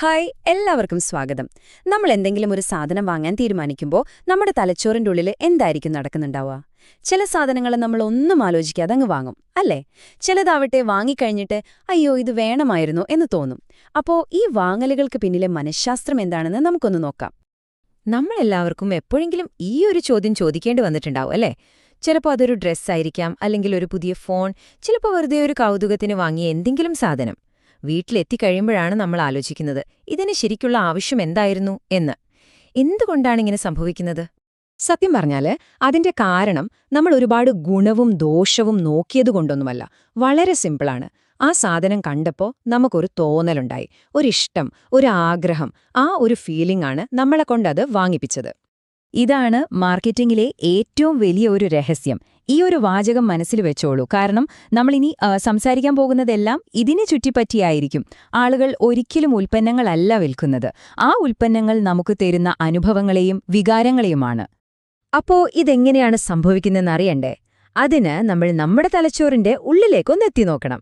Hi എല്ലാവർക്കും സ്വാഗതം. നമ്മൾ എന്തെങ്കിലും ഒരു സാധനം വാങ്ങാൻ തീരുമാനിക്കുമ്പോൾ നമ്മുടെ തലച്ചോറിൻ്റെ ഉള്ളിൽ എന്തായിരിക്കും നടക്കുന്നുണ്ടാവുക? ചില സാധനങ്ങൾ നമ്മൾ ഒന്നും ആലോചിക്കാതെ അങ്ങ് വാങ്ങും, അല്ലേ? ചിലതാവട്ടെ വാങ്ങിക്കഴിഞ്ഞിട്ട് അയ്യോ ഇത് വേണമായിരുന്നു എന്ന് തോന്നും. അപ്പോൾ ഈ വാങ്ങലുകൾക്ക് പിന്നിലെ മനഃശാസ്ത്രം എന്താണെന്ന് നമുക്കൊന്ന് നോക്കാം. നമ്മളെല്ലാവർക്കും എപ്പോഴെങ്കിലും ഈ ഒരു ചോദ്യം ചോദിക്കേണ്ടി വന്നിട്ടുണ്ടാവും, അല്ലേ? ചിലപ്പോൾ അതൊരു ഡ്രസ്സായിരിക്കാം, അല്ലെങ്കിൽ ഒരു പുതിയ ഫോൺ, ചിലപ്പോൾ വെറുതെ ഒരു കൗതുകത്തിന് വാങ്ങിയ എന്തെങ്കിലും സാധനം. വീട്ടിലെത്തിക്കഴിയുമ്പോഴാണ് നമ്മൾ ആലോചിക്കുന്നത്, ഇതിന് ശരിക്കുള്ള ആവശ്യം എന്തായിരുന്നു എന്ന്. എന്തുകൊണ്ടാണിങ്ങനെ സംഭവിക്കുന്നത്? സത്യം പറഞ്ഞാല് അതിന്റെ കാരണം നമ്മൾ ഒരുപാട് ഗുണവും ദോഷവും നോക്കിയതുകൊണ്ടൊന്നുമല്ല. വളരെ സിമ്പിളാണ്. ആ സാധനം കണ്ടപ്പോ നമുക്കൊരു തോന്നലുണ്ടായി, ഒരിഷ്ടം, ഒരു ആഗ്രഹം, ആ ഒരു ഫീലിംഗ് ആണ് നമ്മളെ കൊണ്ടത് വാങ്ങിപ്പിച്ചത്. ഇതാണ് മാർക്കറ്റിംഗിലെ ഏറ്റവും വലിയ ഒരു രഹസ്യം. ഈ ഒരു വാചകം മനസ്സിൽ വെച്ചോളൂ, കാരണം നമ്മളിനി സംസാരിക്കാൻ പോകുന്നതെല്ലാം ഇതിനെ ചുറ്റിപ്പറ്റിയായിരിക്കും. ആളുകൾ ഒരിക്കലും ഉൽപ്പന്നങ്ങളല്ല വിൽക്കുന്നത്, ആ ഉൽപ്പന്നങ്ങൾ നമുക്ക് തരുന്ന അനുഭവങ്ങളെയും വികാരങ്ങളെയുമാണ്. അപ്പോ ഇതെങ്ങനെയാണ് സംഭവിക്കുന്നതെന്നറിയണ്ടേ? അതിന് നമ്മൾ നമ്മുടെ തലച്ചോറിന്റെ ഉള്ളിലേക്കൊന്നെത്തി നോക്കണം.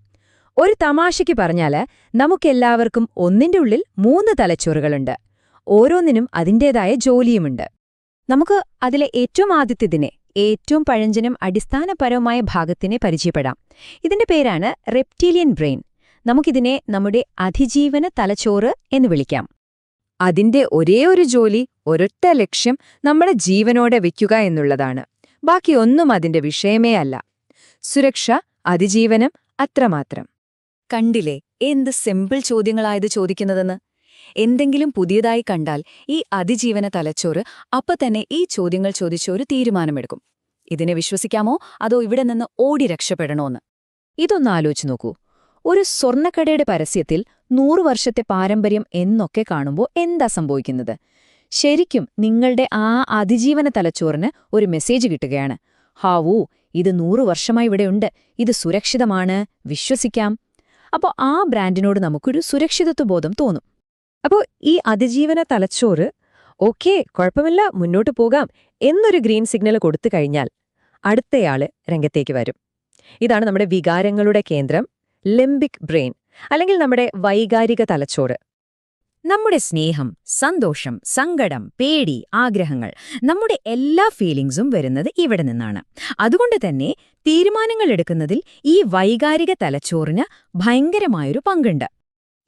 ഒരു തമാശയ്ക്ക് പറഞ്ഞാല് നമുക്കെല്ലാവർക്കും ഒന്നിന്റെ ഉള്ളിൽ 3 തലച്ചോറുകളുണ്ട്. ഓരോന്നിനും അതിന്റേതായ ജോലിയുമുണ്ട്. നമുക്ക് അതിലെ ഏറ്റവും ആദ്യത്തേതിനെ, ഏറ്റവും പഴഞ്ചനും അടിസ്ഥാനപരവുമായ ഭാഗത്തിനെ പരിചയപ്പെടാം. ഇതിന്റെ പേരാണ് റെപ്റ്റീലിയൻ ബ്രെയിൻ. നമുക്കിതിനെ നമ്മുടെ അതിജീവന തലച്ചോറ് എന്ന് വിളിക്കാം. അതിന്റെ ഒരേ ഒരു ജോലി, ഒരൊറ്റ ലക്ഷ്യം നമ്മുടെ ജീവനോടെ വയ്ക്കുക എന്നുള്ളതാണ്. ബാക്കിയൊന്നും അതിന്റെ വിഷയമേ അല്ല. സുരക്ഷ, അതിജീവനം, അത്രമാത്രം. കണ്ടില്ലേ എന്ത് സിമ്പിൾ ചോദ്യങ്ങളായത് ചോദിക്കുന്നതെന്ന്? എന്തെങ്കിലും പുതിയതായി കണ്ടാൽ ഈ അതിജീവന തലച്ചോറ് അപ്പൊ തന്നെ ഈ ചോദ്യങ്ങൾ ചോദിച്ചൊരു തീരുമാനമെടുക്കും. ഇതിനെ വിശ്വസിക്കാമോ അതോ ഇവിടെ നിന്ന് ഓടി രക്ഷപ്പെടണോന്ന്? ഇതൊന്ന് ആലോചിച്ച് നോക്കൂ. ഒരു സ്വർണ്ണക്കടയുടെ പരസ്യത്തിൽ 100 വർഷത്തെ പാരമ്പര്യം എന്നൊക്കെ കാണുമ്പോൾ എന്താ സംഭവിക്കുന്നത്? ശരിക്കും നിങ്ങളുടെ ആ അതിജീവന തലച്ചോറിന് ഒരു മെസ്സേജ് കിട്ടുകയാണ്. ഹാവൂ, ഇത് 100 വർഷമായി ഇവിടെയുണ്ട്, ഇത് സുരക്ഷിതമാണ്, വിശ്വസിക്കാം. അപ്പോൾ ആ ബ്രാൻഡിനോട് നമുക്കൊരു സുരക്ഷിതത്വബോധം തോന്നും. അപ്പോൾ ഈ അതിജീവന തലച്ചോറ് ഓക്കേ, കുഴപ്പമില്ല, മുന്നോട്ട് പോകാം എന്നൊരു ഗ്രീൻ സിഗ്നൽ കൊടുത്തു കഴിഞ്ഞാൽ അടുത്തയാള് രംഗത്തേക്ക് വരും. ഇതാണ് നമ്മുടെ വികാരങ്ങളുടെ കേന്ദ്രം, ലിംബിക് ബ്രെയിൻ, അല്ലെങ്കിൽ നമ്മുടെ വൈകാരിക തലച്ചോറ്. നമ്മുടെ സ്നേഹം, സന്തോഷം, സങ്കടം, പേടി, ആഗ്രഹങ്ങൾ, നമ്മുടെ എല്ലാ ഫീലിംഗ്സും വരുന്നത് ഇവിടെ നിന്നാണ്. അതുകൊണ്ട് തന്നെ തീരുമാനങ്ങൾ എടുക്കുന്നതിൽ ഈ വൈകാരിക തലച്ചോറിന് ഭയങ്കരമായൊരു പങ്കുണ്ട്.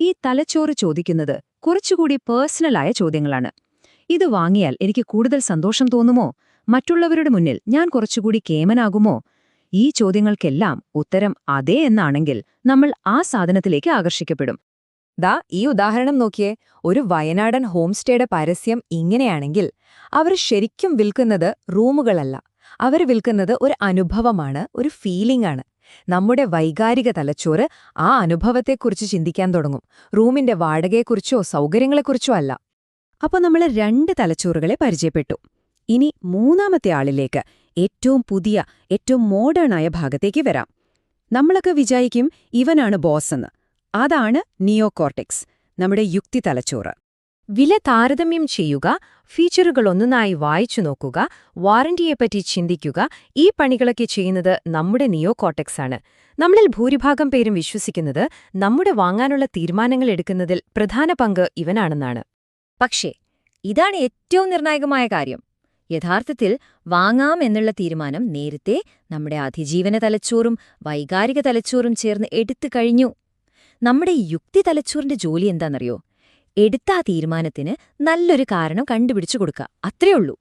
ഈ തലച്ചോറ് ചോദിക്കുന്നത് കുറച്ചുകൂടി പേഴ്സണലായ ചോദ്യങ്ങളാണ്. ഇത് വാങ്ങിയാൽ എനിക്ക് കൂടുതൽ സന്തോഷം തോന്നുമോ? മറ്റുള്ളവരുടെ മുന്നിൽ ഞാൻ കുറച്ചുകൂടി കേമനാകുമോ? ഈ ചോദ്യങ്ങൾക്കെല്ലാം ഉത്തരം അതെ എന്നാണെങ്കിൽ നമ്മൾ ആ സാധനത്തിലേക്ക് ആകർഷിക്കപ്പെടും. ദാ ഈ ഉദാഹരണം നോക്കിയേ. ഒരു വയനാടൻ ഹോം സ്റ്റേയുടെ പരസ്യം ഇങ്ങനെയാണെങ്കിൽ അവർ ശരിക്കും വിൽക്കുന്നത് റൂമുകളല്ല, അവർ വിൽക്കുന്നത് ഒരു അനുഭവമാണ്, ഒരു ഫീലിംഗ് ആണ്. നമ്മുടെ വൈകാരിക തലച്ചോറ് ആ അനുഭവത്തെക്കുറിച്ച് ചിന്തിക്കാൻ തുടങ്ങും, റൂമിന്റെ വാടകയെക്കുറിച്ചോ സൗകര്യങ്ങളെക്കുറിച്ചോ അല്ല. അപ്പോൾ നമ്മൾ 2 തലച്ചോറുകളെ പരിചയപ്പെട്ടു. ഇനി മൂന്നാമത്തെ ആളിലേക്ക്, ഏറ്റവും പുതിയ, ഏറ്റവും മോഡേണായ ഭാഗത്തേക്ക് വരാം. നമ്മളൊക്കെ വിചാരിക്കും ഇവനാണ് ബോസെന്ന്. അതാണ് നിയോകോർട്ടെക്സ്, നമ്മുടെ യുക്തി തലച്ചോറ്. വില താരതമ്യം ചെയ്യുക, ഫീച്ചറുകളൊന്നായി വായിച്ചു നോക്കുക, വാറന്റിയെപ്പറ്റി ചിന്തിക്കുക, ഈ പണികളൊക്കെ ചെയ്യുന്നത് നമ്മുടെ നിയോകോർട്ടെക്സ് ആണ്. നമ്മളിൽ ഭൂരിഭാഗം പേരും വിശ്വസിക്കുന്നത് നമ്മുടെ വാങ്ങാനുള്ള തീരുമാനങ്ങൾ എടുക്കുന്നതിൽ പ്രധാന പങ്ക് ഇവനാണെന്നാണ്. പക്ഷേ ഇതാണ് ഏറ്റവും നിർണായകമായ കാര്യം. യഥാർത്ഥത്തിൽ വാങ്ങാം എന്നുള്ള തീരുമാനം നേരത്തെ നമ്മുടെ അതിജീവന തലച്ചോറും വൈകാരിക തലച്ചോറും ചേർന്ന് എടുത്തു കഴിഞ്ഞു. നമ്മുടെ യുക്തി തലച്ചോറിന്റെ ജോലി എന്താണെന്നറിയോ? എടുത്ത ആ തീരുമാനത്തിന് നല്ലൊരു കാരണം കണ്ടുപിടിച്ചു കൊടുക്കുക, അത്രേ ഉള്ളൂ.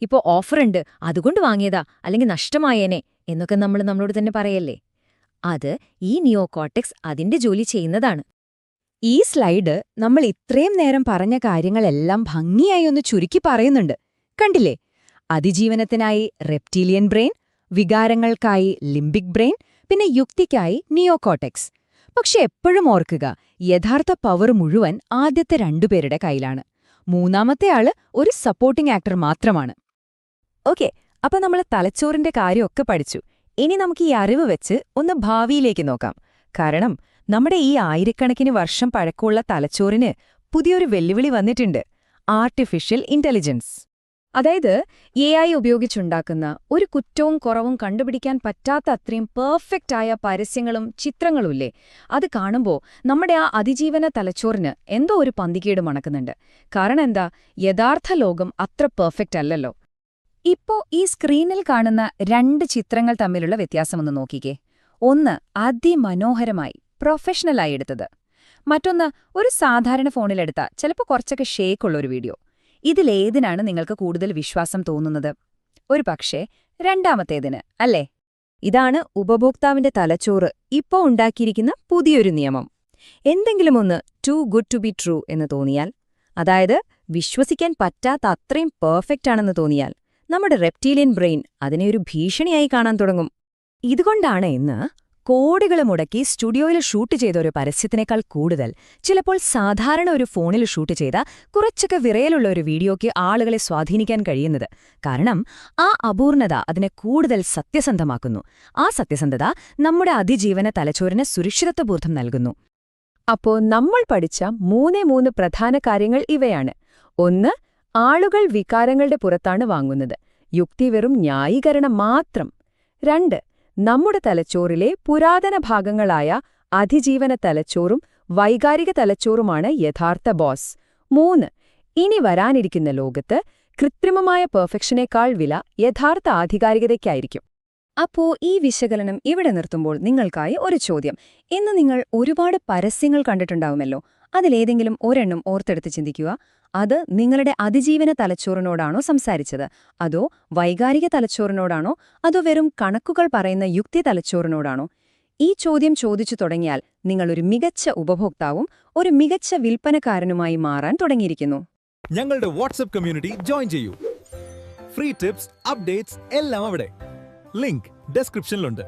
ഇപ്പോ ഓഫറുണ്ട്, അതുകൊണ്ട് വാങ്ങിയതാ, അല്ലെങ്കിൽ നഷ്ടമായേനെ എന്നൊക്കെ നമ്മൾ നമ്മളോട് തന്നെ പറയല്ലേ? അത് ഈ നിയോകോർട്ടെക്സ് അതിന്റെ ജോലി ചെയ്യുന്നതാണ്. ഈ സ്ലൈഡ് നമ്മൾ ഇത്രയും നേരം പറഞ്ഞ കാര്യങ്ങളെല്ലാം ഭംഗിയായി ഒന്ന് ചുരുക്കി പറയുന്നുണ്ട്. കണ്ടില്ലേ? അതിജീവനത്തിനായി റെപ്റ്റീലിയൻ ബ്രെയിൻ, വികാരങ്ങൾക്കായി ലിംബിക് ബ്രെയിൻ, പിന്നെ യുക്തിക്കായി നിയോകോർട്ടെക്സ്. പക്ഷെ എപ്പോഴും ഓർക്കുക, യഥാർത്ഥ പവർ മുഴുവൻ ആദ്യത്തെ 2 പേരുടെ കയ്യിലാണ്. മൂന്നാമത്തെ ആള് ഒരു സപ്പോർട്ടിംഗ് ആക്ടർ മാത്രമാണ്. ഓക്കെ, അപ്പൊ നമ്മൾ തലച്ചോറിന്റെ കാര്യമൊക്കെ പഠിച്ചു. ഇനി നമുക്ക് ഈ അറിവ് വെച്ച് ഒന്ന് ഭാവിയിലേക്ക് നോക്കാം. കാരണം നമ്മുടെ ഈ ആയിരക്കണക്കിന് വർഷം പഴക്കമുള്ള തലച്ചോറിന് പുതിയൊരു വെല്ലുവിളി വന്നിട്ടുണ്ട്: ആർട്ടിഫിഷ്യൽ ഇന്റലിജൻസ്. അതായത് AI ഉപയോഗിച്ചുണ്ടാക്കുന്ന ഒരു കുറ്റവും കുറവും കണ്ടുപിടിക്കാൻ പറ്റാത്ത അത്രയും പെർഫെക്റ്റ് ആയ പരസ്യങ്ങളും ചിത്രങ്ങളുമില്ലേ, അത് കാണുമ്പോൾ നമ്മുടെ ആ അതിജീവന തലച്ചോറിന് എന്തോ ഒരു പന്തികേട് മണക്കുന്നുണ്ട്. കാരണം എന്താ, യഥാർത്ഥ ലോകം അത്ര പെർഫെക്റ്റ് അല്ലല്ലോ. ഇപ്പോ ഈ സ്ക്രീനിൽ കാണുന്ന 2 ചിത്രങ്ങൾ തമ്മിലുള്ള വ്യത്യാസമൊന്ന് നോക്കിക്കേ. ഒന്ന് അതിമനോഹരമായി പ്രൊഫഷണലായി എടുത്തത്, മറ്റൊന്ന് ഒരു സാധാരണ ഫോണിലെടുത്ത ചിലപ്പോൾ കുറച്ചൊക്കെ ഷേക്കുള്ളൊരു വീഡിയോ. ഇതിലേതിനാണ് നിങ്ങൾക്ക് കൂടുതൽ വിശ്വാസം തോന്നുന്നത്? ഒരു പക്ഷേ രണ്ടാമത്തേതിന്, അല്ലേ? ഇതാണ് ഉപഭോക്താവിന്റെ തലച്ചോറ് ഇപ്പോ ഉണ്ടാക്കിയിരിക്കുന്ന പുതിയൊരു നിയമം. എന്തെങ്കിലും ഒന്ന് too good to be true എന്ന് തോന്നിയാൽ, അതായത് വിശ്വസിക്കാൻ പറ്റാത്ത അത്രയും പെർഫെക്റ്റ് ആണെന്ന് തോന്നിയാൽ, നമ്മുടെ റെപ്റ്റീലിയൻ ബ്രെയിൻ അതിനെ ഒരു ഭീഷണിയായി കാണാൻ തുടങ്ങും. ഇതുകൊണ്ടാണ് ഇന്ന് കോടികൾ മുടക്കി സ്റ്റുഡിയോയിൽ ഷൂട്ട് ചെയ്ത ഒരു പരസ്യത്തിനേക്കാൾ കൂടുതൽ ചിലപ്പോൾ സാധാരണ ഒരു ഫോണിൽ ഷൂട്ട് ചെയ്ത കുറച്ചൊക്കെ വിറയലുള്ള ഒരു വീഡിയോയ്ക്ക് ആളുകളെ സ്വാധീനിക്കാൻ കഴിയുന്നത്. കാരണം ആ അപൂർണത അതിനെ കൂടുതൽ സത്യസന്ധമാക്കുന്നു. ആ സത്യസന്ധത നമ്മുടെ അതിജീവന തലച്ചോറിന് സുരക്ഷിതത്വബോധം നൽകുന്നു. അപ്പോ നമ്മൾ പഠിച്ച 3 പ്രധാന കാര്യങ്ങൾ ഇവയാണ്. 1. ആളുകൾ വികാരങ്ങളുടെ പുറത്താണ് വാങ്ങുന്നത്. യുക്തി വെറും ന്യായീകരണം മാത്രം. 2. നമ്മുടെ തലച്ചോറിലെ പുരാതന ഭാഗങ്ങളായ അതിജീവന തലച്ചോറും വൈകാരിക തലച്ചോറുമാണ് യഥാർത്ഥ ബോസ്. 3. ഇനി വരാനിരിക്കുന്ന ലോകത്ത് കൃത്രിമമായ പെർഫെക്ഷനേക്കാൾ വില യഥാർത്ഥ ആധികാരികതയ്ക്കായിരിക്കും. അപ്പോ ഈ വിശകലനം ഇവിടെ നിർത്തുമ്പോൾ നിങ്ങൾക്കായി ഒരു ചോദ്യം. ഇന്ന് നിങ്ങൾ ഒരുപാട് പരസ്യങ്ങൾ കണ്ടിട്ടുണ്ടാവുമല്ലോ. അതിലേതെങ്കിലും ഒരെണ്ണം ഓർത്തെടുത്ത് ചിന്തിക്കുക. അത് നിങ്ങളുടെ അതിജീവന തലച്ചോറിനോടാണോ സംസാരിച്ചത്, അതോ വൈകാരിക തലച്ചോറിനോടാണോ, അതോ വെറും കണക്കുകൾ പറയുന്ന യുക്തി തലച്ചോറിനോടാണോ? ഈ ചോദ്യം ചോദിച്ചു തുടങ്ങിയാൽ നിങ്ങളൊരു മികച്ച ഉപഭോക്താവും ഒരു മികച്ച വിൽപ്പനക്കാരനുമായി മാറാൻ തുടങ്ങിയിരിക്കുന്നു. ഞങ്ങളുടെ വാട്സ്ആപ്പ് കമ്മ്യൂണിറ്റി ജോയിൻ ചെയ്യൂ. ഫ്രീ ടിപ്സ്, അപ്ഡേറ്റ്സ് എല്ലാം അവിടെ. ലിങ്ക് ഡിസ്ക്രിപ്ഷനിലുണ്ട്.